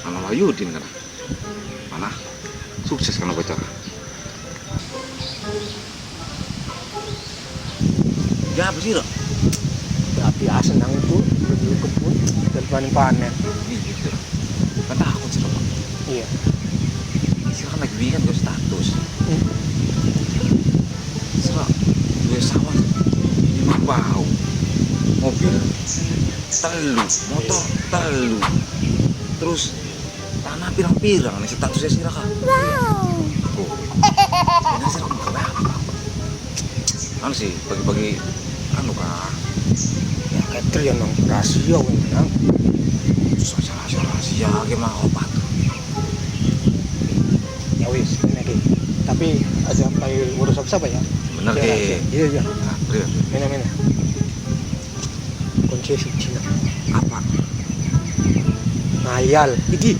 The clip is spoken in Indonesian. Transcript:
Anak Wahyudin kan? Mana? Sukses kan pacar? Ya apa sih, Dok? Ya biasa nang itu, ikut pun dan panen-panen. Iya gitu. Kan takut sih, Dok. Iya. Sira kan lagi bikin gue status. Hmm. Sira gue sawah 5 bau. Mobil telu, motor telu. Terus tanah pirang-pirang nih statusnya Sira kah? Wow. Aku. Ini Sira mau ke apa? Anu sih bagi-bagi anu kah? Ya kayak yang nang rahasia nang. Rahasia gimana obat? Ya wis, ini lagi. Tapi aja kayak urus apa ya? Bener Ya, ke? Iya iya. Nah, bener. Mana. Konsesi Cina. Apa? Ngayal. Iki.